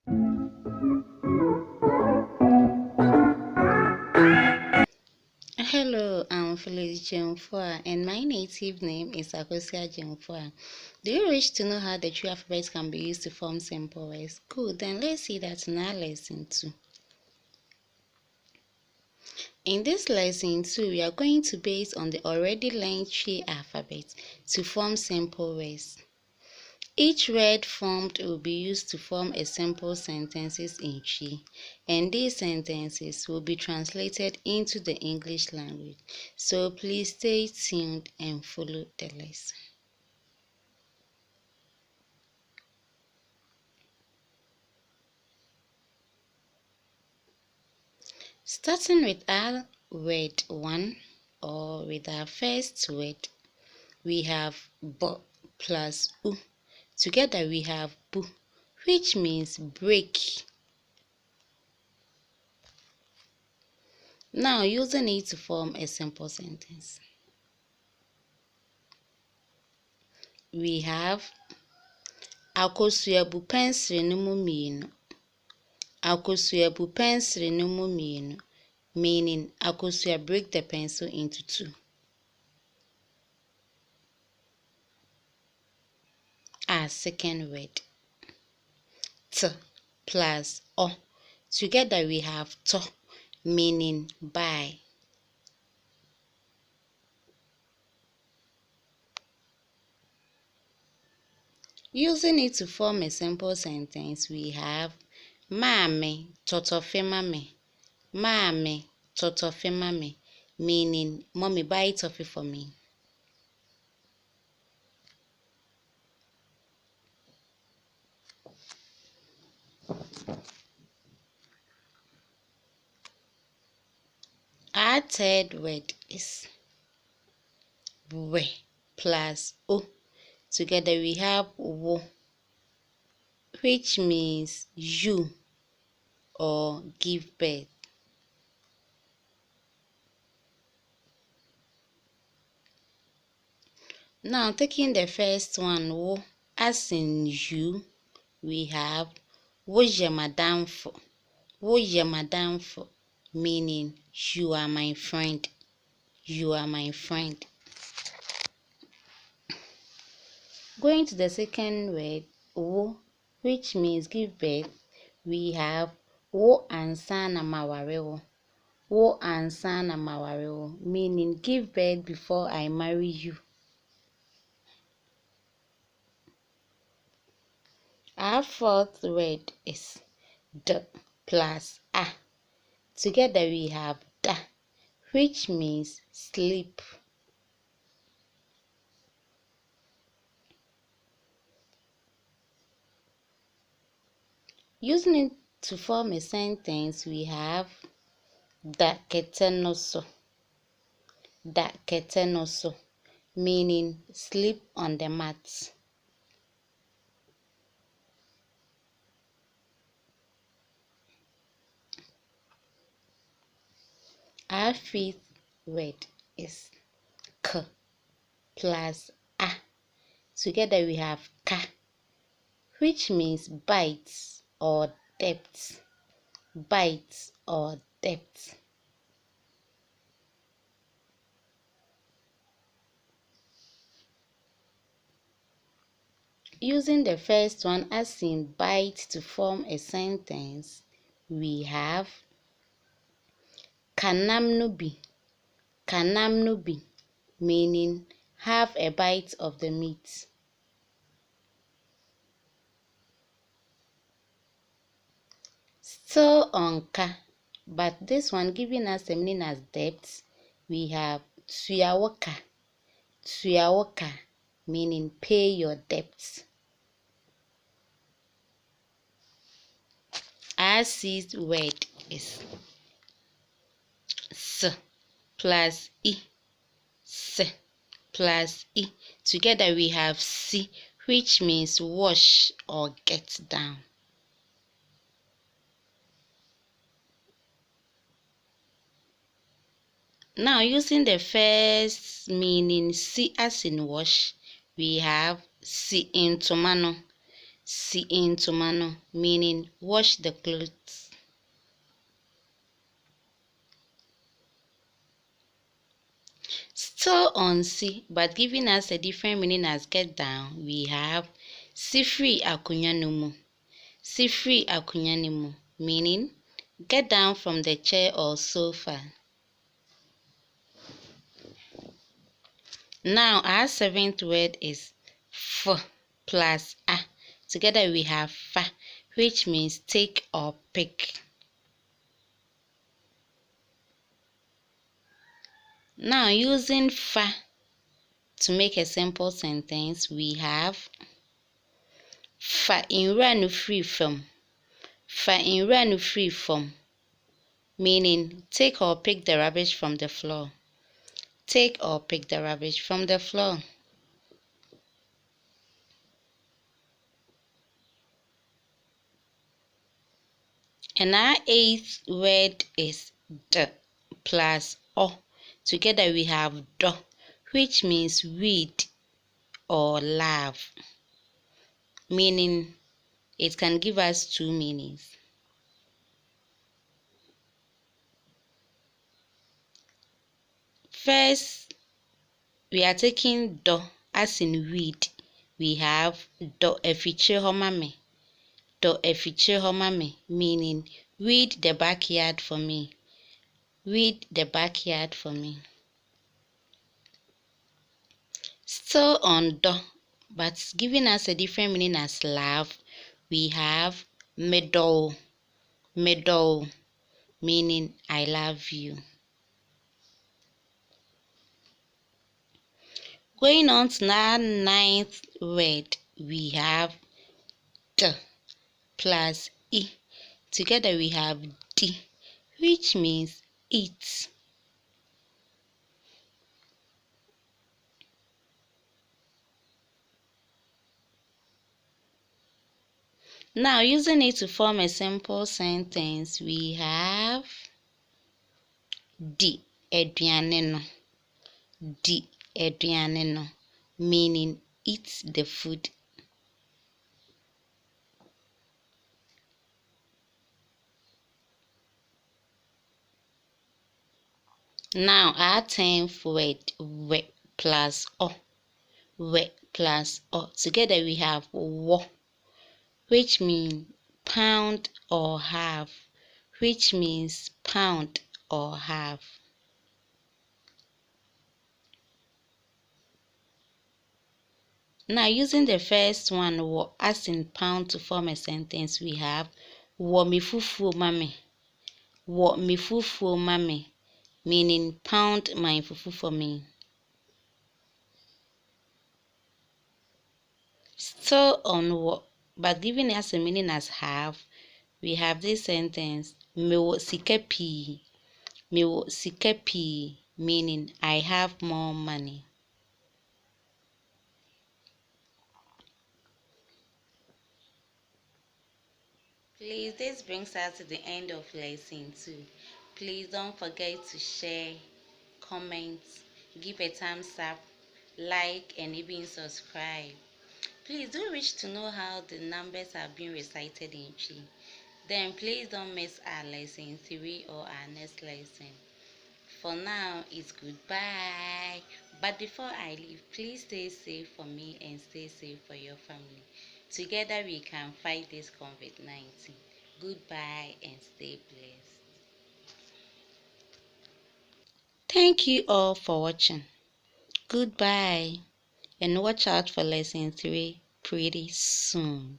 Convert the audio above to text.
Hello, I'm Phyllis Gyamfuah, and my native name is Akosuah Gyamfuah. Do you wish to know how the Twi alphabet can be used to form simple words? Good, then let's see that in our lesson 2. In this lesson 2, we are going to base on the already learned Twi alphabet to form simple words. Each word formed will be used to form a simple sentences in Twi, and these sentences will be translated into the English language. So please stay tuned and follow the lesson. Starting with our word 1, or with our first word, we have b plus u. Together we have bu, which means break. Now using it to form a simple sentence. We have Akosuah bu pensiri no mu mmienu. Akosuah bu pensiri no mu mmienu, meaning Akosuah break the pencil into 2. Our second word, t plus o. Together we have to, meaning by. Using it to form a simple sentence, we have Maame totofe mame. Maame totofe mame, meaning mommy buy toffee for me. Our third word is we plus o. Together we have wo, which means you or give birth. Now taking the first one, wo, as in you, we have woye madamfo. Woye madamfo, meaning you are my friend. You are my friend. Going to the second word, wo, which means give birth, we have wo ansa na maware wo. Wo ansa na maware wo, meaning give birth before I marry you. Our fourth word is d plus a. Together we have da, which means sleep. Using it to form a sentence, we have da ketenoso. Da ketenoso, meaning sleep on the mat. Our fifth word is k plus a. Together we have ka, which means bites or depth. Bites or depth. Using the first one as in bite to form a sentence, we have kanam no bi. Kanam no bi, meaning have a bite of the meat. Still on ka, but this one giving us the meaning as depth, we have tuyawoka. Tuyawoka, meaning pay your debts. Our sixth word is s plus e. S plus e. Together we have si, which means wash or get down. Now using the first meaning si as in wash, we have si in tomano. si ntoma no, meaning wash the clothes. Still on si, but giving us a different meaning as get down, we have si free akonya no mu. Si free akonya no mu, meaning get down from the chair or sofa. Now our seventh word is f plus a. Together we have fa, which means take or pick. Now using fa to make a simple sentence, we have fa inwura no free from. Fa inwura no free from, meaning take or pick the rubbish from the floor. Take or pick the rubbish from the floor. And our eighth word is d plus o. Together we have do, which means read or love, meaning it can give us two meanings. First, we are taking do as in read. We have do efiche homame. Do efiche homame, meaning read the backyard for me. Read the backyard for me. Still on do, but giving us a different meaning as love, we have medo. Medo, meaning I love you. Going on to our ninth word, we have d plus e. Together we have d, which means eat. Now, using it to form a simple sentence, we have di aduane no. Di aduane no, meaning eat the food. Now, our 10th word, we plus o. We plus o. Together we have wo, which means pound or half. Which means pound or half. Now, using the first one, wo, as in pound, to form a sentence, we have wo mi fufu mame. Wo mi fufu mame, meaning pound my fufu for me. Still on wo, but giving us a meaning as half, we have this sentence, me wo sika pii. Me wo sika pii, meaning I have more money. Please, this brings us to the end of lesson 2. Please don't forget to share, comment, give a thumbs up, like, and even subscribe. Please do wish to know how the numbers are being recited in Twi. Then please don't miss our lesson 3 or our next lesson. For now, it's goodbye. But before I leave, please stay safe for me and stay safe for your family. Together we can fight this COVID-19. Goodbye and stay blessed. Thank you all for watching. Goodbye and watch out for lesson 3 pretty soon.